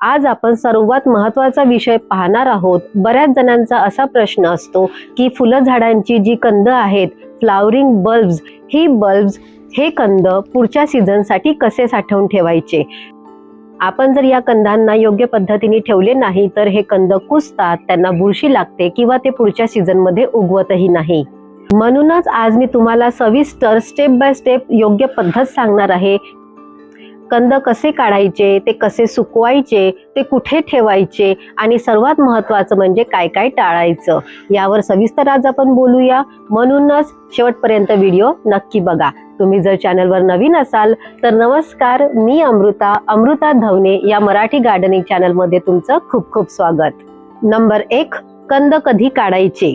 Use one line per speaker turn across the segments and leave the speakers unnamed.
आज आपण सर्वात महत्त्वाचा विषय पाहणार आहोत। बऱ्याच जणांचा असा प्रश्न असतो की फुलं झाडांची जी कंद आहेत, फ्लावरिंग बल्ब्स, हे कंद पुढच्या सीझनसाठी कसे साठवून ठेवायचे। आपण जर या कंदांना योग्य पद्धतीने ठेवले नाही तर हे कंद कुजतात, त्यांना बुरशी लागते किंवा ते पुढच्या सीझनमध्ये उगवतही नाही। म्हणूनच आज मी तुम्हाला सविस्तर स्टेप बाय स्टेप योग्य पद्धत सांगणार आहे। कंद कसे काढायचे, ते कसे सुकवायचे, ते कुठे ठेवायचे आणि सर्वात महत्त्वाचं म्हणजे काय काय टाळायचं, यावर सविस्तर आज आपण बोलूया। म्हणूनच शेवटपर्यंत व्हिडिओ नक्की बघा। तुम्ही जर चॅनलवर नवीन असाल तर नमस्कार, मी अमृता धवने या मराठी गार्डनिंग चॅनलमध्ये तुमचं खूप खूप स्वागत। नंबर 1, कंद कधी काढायचे।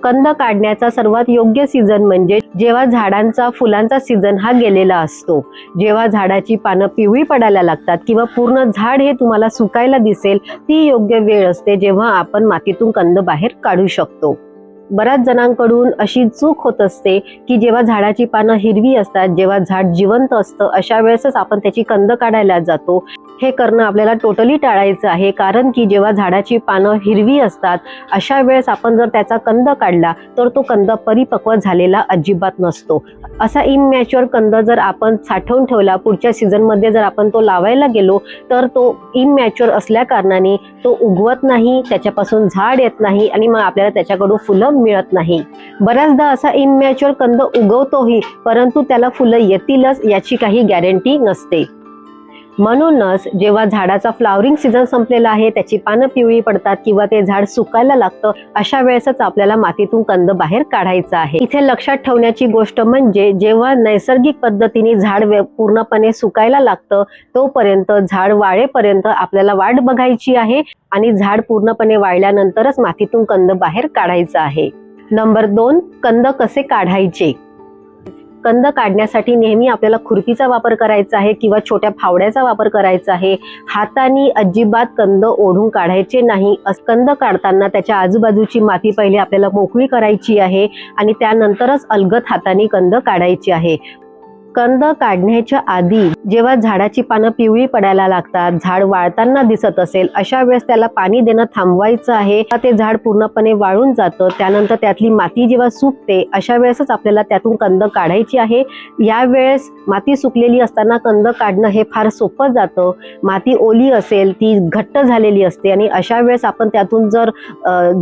कंद काढण्याचा सर्वात योग्य सीझन म्हणजे जेव्हा झाडांचा फुलांचा सीझन हा गेलेला असतो, जेव्हा झाडाची पानं पिवळी पडायला लागतात किंवा पूर्ण झाड हे तुम्हाला सुकायला दिसेल, ती योग्य वेळ असते जेव्हा आपण मातीतून कंद बाहेर काढू शकतो। बऱ्याच जणांकडून अशी चूक होत असते की जेव्हा झाडाची पानं हिरवी असतात, जेव्हा झाड जिवंत असतं, अशा वेळेसच आपण त्याची कंद काढायला जातो। हे करणं आपल्याला टोटली टाळायचं आहे, कारण की जेव्हा झाडाची पानं हिरवी असतात अशा वेळेस आपण जर त्याचा कंद काढला तर तो कंद परिपक्व झालेला अजिबात नसतो। असा इमॅच्युअर कंद जर आपण साठवून ठेवला, पुढच्या सीझनमध्ये जर आपण तो लावायला गेलो तर तो इमॅच्युअर असल्या कारणाने तो उगवत नाही, त्याच्यापासून झाड येत नाही आणि मग आपल्याला त्याच्याकडून फुलं मिळत नाही। बऱ्याचदा असा इमॅच्युअर कंद उगवतोही, परंतु त्याला फुलं येतीलच याची काही गॅरंटी नसते। म्हणूनच जेव्हा झाडाचा फ्लावरिंग सीझन संपलेला आहे, त्याची पानं पिवळी पडतात किंवा ते झाड सुकायला लागतं, अशा वेळेसच आपल्याला मातीतून कंद बाहेर काढायचा आहे। इथे लक्षात ठेवण्याची गोष्ट म्हणजे जेव्हा नैसर्गिक पद्धतीने झाड पूर्णपणे सुकायला लागतं तोपर्यंत, झाड वाळेपर्यंत आपल्याला वाट बघायची आहे आणि झाड पूर्णपणे वाळल्यानंतरच मातीतून कंद बाहेर काढायचा आहे। नंबर 2, कंद कसे काढायचे। कंद काढण्यासाठी नेहमी आपल्याला खुरपीचा वापर करायचा आहे किंवा छोट्या फावड्याचा वापर करायचा आहे। हाताने अजिबात कंद ओढून काढायचे नाही। कंद काढताना त्याच्या आजूबाजूची माती पहिले आपल्याला मोकळी करायची आहे आणि त्यानंतरच अलगद हाताने कंद काढायचे आहे। कंद काढण्याच्या आधी जेव्हा झाडाची पानं पिवळी पडायला लागतात, झाड वाळताना दिसत असेल, अशा वेळेस त्याला पाणी देणं थांबवायचं आहे। ते झाड पूर्णपणे वाळून जातं, त्यानंतर त्यातली माती जेव्हा सुकते अशा वेळेसच आपल्याला त्यातून कंद काढायची आहे। यावेळेस माती सुकलेली असताना कंद काढणं हे फार सोपं जातं। माती ओली असेल, ती घट्ट झालेली असते आणि अशा वेळेस आपण त्यातून जर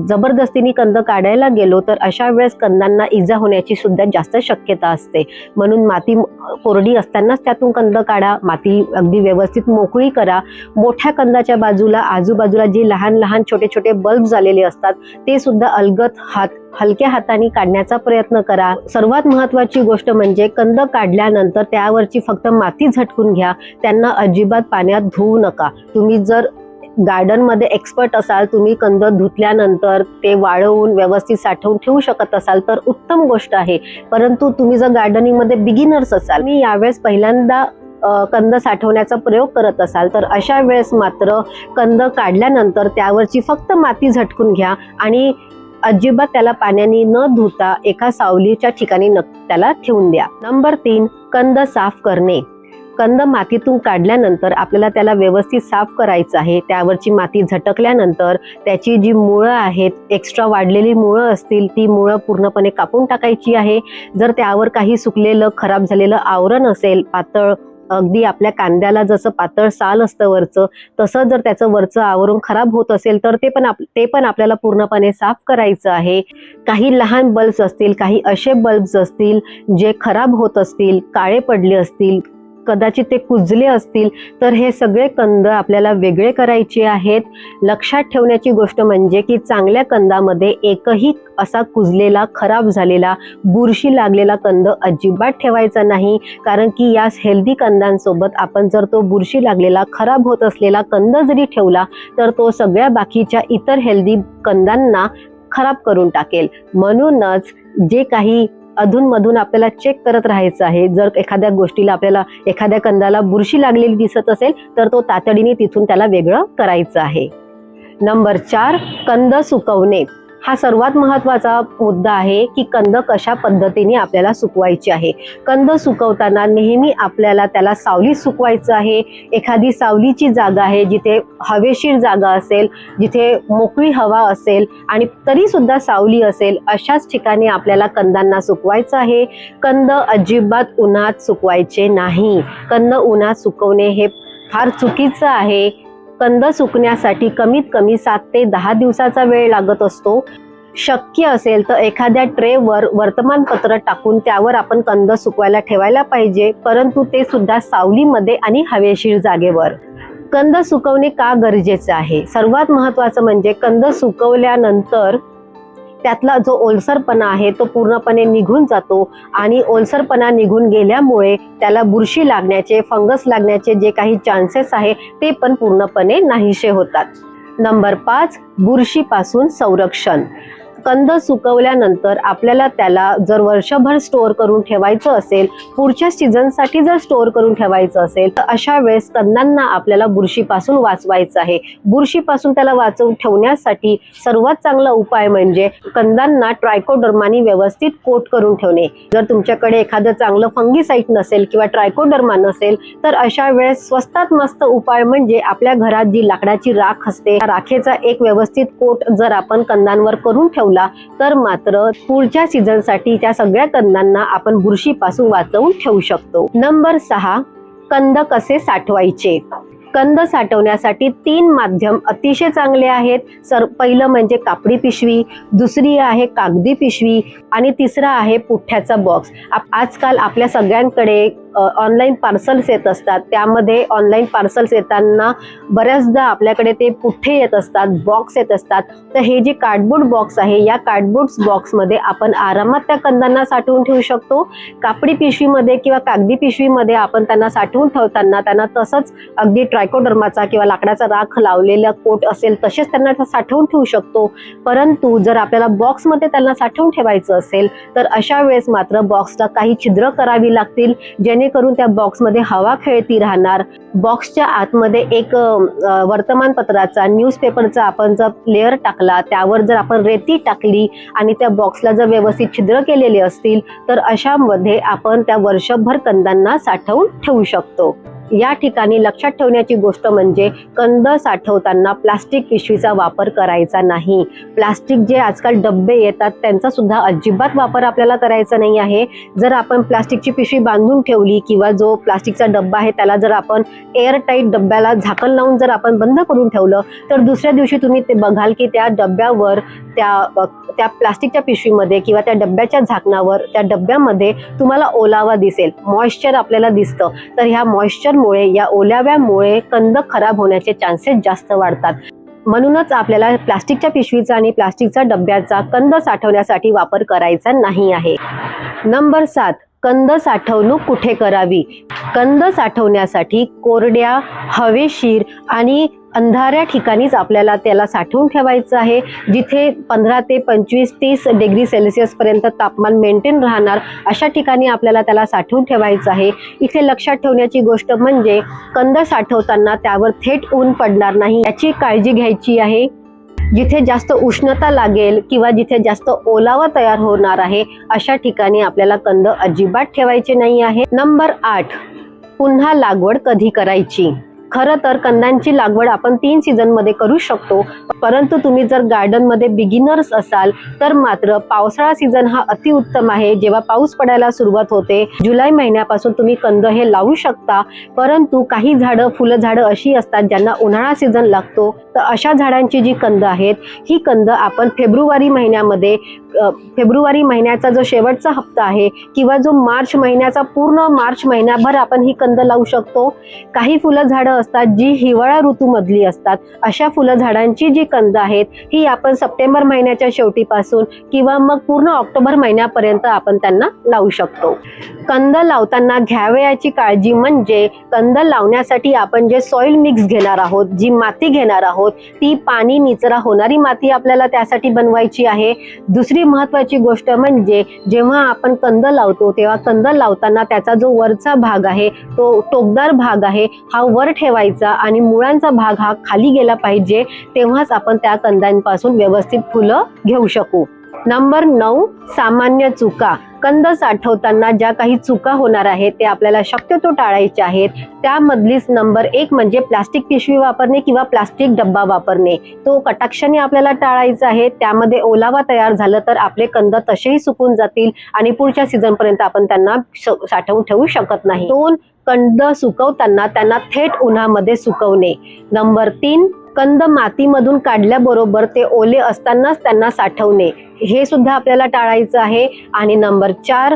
जबरदस्तीने कंद काढायला गेलो तर अशा वेळेस कंदांना इजा होण्याची सुद्धा जास्त शक्यता असते। म्हणून माती कोरडी असतानाच त्यातून कंद काढा, माती अगदी व्यवस्थित मोकळी करा। मोठ्या कंदाच्या बाजूला आजूबाजूला जे लहान लहान छोटे छोटे बल्ब झालेले असतात ते सुद्धा अलगद हलक्या हाताने काढण्याचा प्रयत्न करा। सर्वात महत्त्वाची गोष्ट म्हणजे कंद काढल्यानंतर त्यावरची फक्त माती झटकून घ्या, त्यांना अजिबात पाण्यात धुवू नका। तुम्ही जर गार्डन मध्ये एक्सपर्ट असाल, तुम्ही कंद धुतल्यानंतर ते वाळवून व्यवस्थित साठवून ठेवू शकत असाल तर उत्तम गोष्ट आहे। परंतु तुम्ही जर गार्डनिंग मध्ये बिगिनर्स असाल, मी यावेळेस पहिल्यांदा कंद साठवण्याचा प्रयोग करत असाल तर अशा वेळेस मात्र कंद काढल्यानंतर त्यावरची फक्त माती झटकून घ्या आणि अजिबात त्याला पाण्याने न धुता एका सावलीच्या ठिकाणी त्याला ठेवून द्या। नंबर 3, कंद साफ करणे। कंद मातीतून काढल्यानंतर आपल्याला त्याला व्यवस्थित साफ करायचं आहे। त्यावरची माती झटकल्यानंतर त्याची जी मुळं आहेत, एक्स्ट्रा वाढलेली मुळं असतील, ती मुळं पूर्णपणे कापून टाकायची आहे। जर त्यावर काही सुकलेलं खराब झालेलं आवरण असेल, पातळ, अगदी आपल्या कांद्याला जसं पातळ साल असतं वरचं, तसं जर त्याचं वरचं आवरण खराब होत असेल तर ते पण आपल्याला पूर्णपणे साफ करायचं आहे। काही लहान बल्ब्स असतील, काही असे बल्ब्स असतील जे खराब होत असतील, काळे पडले असतील, कदाचित ते कुजले असतील, तर हे सगळे कंद आपल्याला वेगळे करायचे आहेत। लक्षात ठेवण्याची गोष्ट म्हणजे की चांगल्या कंदामध्ये एकही असा कुजलेला, खराब झालेला, बुरशी लागलेला कंद अजिबात ठेवायचा नाही, कारण की या हेल्दी कंदांसोबत आपण जर तो बुरशी लागलेला, खराब होत असलेला कंद जरी ठेवला तर तो सगळ्या बाकीच्या इतर हेल्दी कंदांना खराब करून टाकेल। म्हणूनच जे काही अधूनमधून आपल्याला चेक करत राहायचं आहे। जर एखाद्या गोष्टीला, आपल्याला एखाद्या कंदाला बुरशी लागलेली दिसत असेल तर तो तातडीने तिथून त्याला वेगळं करायचं आहे। नंबर 4, कंद सुकवणे। हा सर्वात महत्त्वाचा मुद्दा आहे की कंद कशा पद्धतीने आपल्याला सुकवायचे आहे. कंद सुकवताना नेहमी आपल्याला त्याला सावलीत सुकवायचं आहे. एखादी सावलीची जागा आहे जिथे हवेशीर जागा असेल, जिथे मोकळी हवा असेल आणि तरी सुद्धा सावली असेल, अशाच ठिकाणी आपल्याला कंदांना सुकवायचं आहे. कंद अजिबात उन्हात सुकवायचे नाही. कंद उन्हात सुकवणे हे फार चुकीचं आहे. कंद सुकण्यासाठी कमीत कमी 7 ते 10 दिवसाचा वेळ लागत असतो. शक्य असेल तर एखाद्या ट्रेवर वर्तमानपत्र टाकून त्यावर आपण कंद सुकवायला ठेवायला पाहिजे, परंतु ते सुद्धा सावलीमध्ये आणि हवेशीर जागेवर. कंद सुकवणे का गरजेचे आहे? सर्वात महत्त्वाचं म्हणजे कंद सुकवल्यानंतर त्यातला जो ओलसरपणा आहे तो पूर्णपणे निघून जातो आणि ओलसरपणा निघून गेल्यामुळे त्याला बुरशी लागण्याचे, फंगस लागण्याचे जे काही चान्सेस आहे ते पण पूर्णपणे नाहीसे होतात. नंबर 5, बुरशीपासून संरक्षण. कंद सुकवल्यानंतर आपल्याला त्याला जर वर्षभर स्टोअर करून ठेवायचं असेल, पुढच्या सीझनसाठी जर स्टोअर करून ठेवायचं असेल, तर अशा वेळेस कंदांना आपल्याला बुरशीपासून वाचवायचं आहे. बुरशीपासून त्याला वाचवून ठेवण्यासाठी सर्वात चांगला उपाय म्हणजे कंदांना ट्रायकोडर्मानी व्यवस्थित कोट करून ठेवणे. जर तुमच्याकडे एखादं चांगलं फंगीसाईड नसेल किंवा ट्रायकोडर्मा नसेल, तर अशा वेळेस स्वस्तात मस्त उपाय म्हणजे आपल्या घरात जी लाकडाची राख असते, त्या राखेचा एक व्यवस्थित कोट जर आपण कंदांवर करून ठेवला तर मात्र पुढच्या सीझनसाठी त्या सगळ्या कंदांना आपण बुरशीपासून वाचवून ठेवू शकतो. नंबर 6, कंद कसे साठवायचे. कंद साठवण्यासाठी 3 माध्यम अतिशय चांगले आहेत. पहिलं म्हणजे कापडी पिशवी, दुसरी आहे कागदी पिशवी आणि तिसरा आहे पुठ्ठ्याचा बॉक्स. आजकाल आपल्या सगळ्यांकडे ऑनलाईन पार्सल्स येत असतात. त्यामध्ये ऑनलाईन पार्सल्स येताना बऱ्याचदा आपल्याकडे ते पुठ्ठे येत असतात, बॉक्स येत असतात. तर हे जे कार्डबोर्ड बॉक्स आहे, या कार्डबोर्ड बॉक्समध्ये आपण आरामात त्या कंदांना साठवून ठेवू शकतो. कापडी पिशवीमध्ये किंवा कागदी पिशवीमध्ये आपण त्यांना साठवून ठेवताना त्यांना तसंच अगदी ट्रायकोडर्माचा किंवा लाकडाचा राख लावलेला कोट असेल तसेच त्यांना साठवून ठेवू शकतो. परंतु जर आपल्याला बॉक्समध्ये त्यांना साठवून ठेवायचं असेल तर अशा वेळेस मात्र बॉक्सला काही छिद्र करावी लागतील, जेणेकरून त्या बॉक्समध्ये हवा खेळती राहणार. बॉक्सच्या आतमध्ये एक वर्तमानपत्राचा, न्यूजपेपरचा आपण जर लेअर टाकला, त्यावर जर आपण रेती टाकली आणि त्या बॉक्सला जर व्यवस्थित छिद्र केलेले असतील तर अशामध्ये आपण त्या वर्षभर कंदांना साठवून ठेवू शकतो. या ठिकाणी लक्षात ठेवण्याची गोष्ट म्हणजे कंद साठवताना प्लास्टिक पिशवीचा वापर करायचा नाही. प्लास्टिक जे आजकाल डब्बे येतात त्यांचा सुद्धा अजिबात वापर आपल्याला करायचा नाही आहे. जर आपण प्लास्टिकची पिशवी बांधून ठेवली किंवा जो प्लास्टिकचा डब्बा आहे त्याला जर आपण एअर टाईट डब्याला झाकण लावून जर आपण बंद करून ठेवलं तर दुसऱ्या दिवशी तुम्ही ते बघाल की त्या डब्यावर त्या प्लास्टिकच्या पिशवीमध्ये किंवा त्या डब्याच्या झाकणावर, त्या डब्यामध्ये तुम्हाला ओलावा दिसेल, मॉइश्चर आपल्याला दिसतं. तर ह्या मॉइश्चरमुळे, या ओलाव्यामुळे कंद खराब होण्याचे चान्सेस जास्त वाढतात. म्हणूनच आपल्याला प्लास्टिकच्या पिशवीचा आणि प्लास्टिकच्या डब्याचा कंद साठवण्यासाठी वापर करायचा नाही आहे. नंबर 7, कंद साठवणूक कुठे करावी. कंद साठवण्यासाठी कोरड्या, हवेशीर आणि अंधाऱ्या ठिकाणीच आपल्याला त्याला साठवून ठेवायचं आहे. जिथे 15 ते 25-30 डिग्री सेल्सिअस पर्यंत तापमान मेंटेन राहणार अशा ठिकाणी आपल्याला त्याला साठवून ठेवायचं आहे. इथे लक्षात ठेवण्याची गोष्ट म्हणजे कंद साठवताना त्यावर थेट ऊन पडणार नाही याची काळजी घ्यायची आहे. जिथे जास्त उष्णता लागेल किंवा जिथे जास्त ओलावा तयार होणार आहे अशा ठिकाणी आपल्याला कंद अजिबात ठेवायचे नाही आहे. नंबर 8, पुन्हा लागवड कधी करायची. खरं तर कंदांची लागवड आपण 3 सीझनमध्ये करू शकतो, परंतु तुम्ही जर गार्डनमध्ये बिगिनर्स असाल तर मात्र पावसाळा सीझन हा अतिउत्तम आहे. जेव्हा पाऊस पडायला सुरुवात होते जुलै महिन्यापासून तुम्ही कंद हे लावू शकता. परंतु काही झाडं, फुलझाडं अशी असतात ज्यांना उन्हाळा सीझन लागतो, तर अशा झाडांची जी कंद आहेत ही कंद आपण फेब्रुवारी महिन्याचा जो शेवटचा हप्ता आहे किंवा जो मार्च महिन्याचा पूर्ण मार्च महिनाभर आपण ही कंद लावू शकतो. काही फुलझाडं असतात जी हिवाळा ऋतूमधली असतात. अशा फुलझाडांची जी कंद आहेत ही आपण सप्टेंबर महिन्याच्या शेवटीपासून किंवा मग पूर्ण ऑक्टोबर महिन्यापर्यंत आपण त्यांना लावू शकतो. कंद लावताना घ्यावयाची काळजी म्हणजे कंद लावण्यासाठी आपण जे सॉइल मिक्स घेणार आहोत, जी माती घेणार आहोत, आहोत ती पाणी निचरा होणारी माती आपल्याला त्यासाठी बनवायची आहे. दुसरी महत्त्वाची गोष्ट म्हणजे जेव्हा आपण कंद लावतो तेव्हा कंद लावताना त्याचा जो वरचा भाग आहे तो टोकदार भाग आहे हा वर ठेवायचा आणि मुळांचा भाग हा खाली गेला पाहिजे, तेव्हाच आपण त्या कंदांपासून व्यवस्थित फुलं घेऊ शकू. नंबर 9, सामान्य चुका. कंद साठवताना ज्या काही चुका होणार आहेत ते आपल्याला शक्यतो टाळायच्या आहेत. त्यामधलीच नंबर 1 म्हणजे प्लास्टिक पिशवी वापरणे किंवा प्लास्टिक डब्बा वापरणे. तो कटाक्षाने आपल्याला टाळायचा आहे. त्यामध्ये ओलावा तयार झालं तर आपले कंद तसेही सुकून जातील आणि पुढच्या सीझन पर्यंत आपण त्यांना साठवून ठेवू शकत नाही. 2, कंद सुकवताना त्यांना थेट उन्हामध्ये सुकवणे. नंबर 3, कंद मातीमधून काढल्याबरोबर ते ओले असतानाच त्यांना साठवणे, हे सुद्धा आपल्याला टाळायचं आहे. आणि नंबर 4,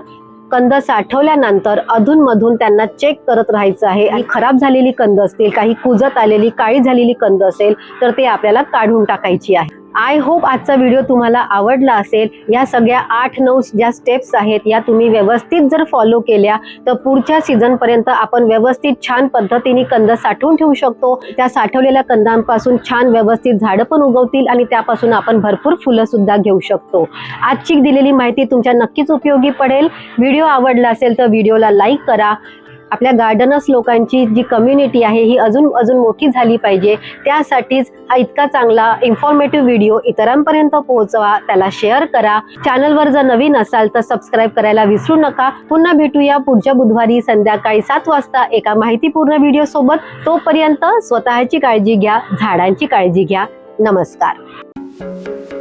कंद साठवल्यानंतर अधूनमधून त्यांना चेक करत राहायचं आहे. आणि खराब झालेली कंद असतील, काही कुजत आलेली काळी झालेली कंद असेल तर ते आपल्याला काढून टाकायची आहे. आय होप आजचा व्हिडिओ तुम्हाला आवडला असेल. या सगळ्या 8-9 ज्या स्टेप्स आहेत या तुम्ही व्यवस्थित जर फॉलो केल्या तर पुढच्या सीझन पर्यंत आपण व्यवस्थित छान पद्धतीने कंद साठवून ठेवू शकतो. त्या साठवलेल्या कंदांपासून छान व्यवस्थित झाडं पण उगवतील आणि त्यापासून आपण भरपूर फुलं सुद्धा घेऊ शकतो. आजची दिलेली माहिती तुमच्या नक्कीच उपयोगी पडेल. व्हिडिओ आवडला असेल तर व्हिडिओला लाईक करा. आपल्या गार्डनर्स लोकांची जी कम्युनिटी आहे ही अजून मोठी झाली पाहिजे, त्यासाठीच हा इतका चांगला इन्फॉर्मेटिव्ह व्हिडिओ इतरांपर्यंत पोहोचवा, त्याला शेअर करा. चॅनलवर जर नवीन असाल तर सबस्क्राईब करायला विसरू नका. पुन्हा भेटूया पुढच्या बुधवारी संध्याकाळी 7 वाजता एका माहितीपूर्ण व्हिडिओ सोबत. तोपर्यंत स्वतःची काळजी घ्या, झाडांची काळजी घ्या. नमस्कार.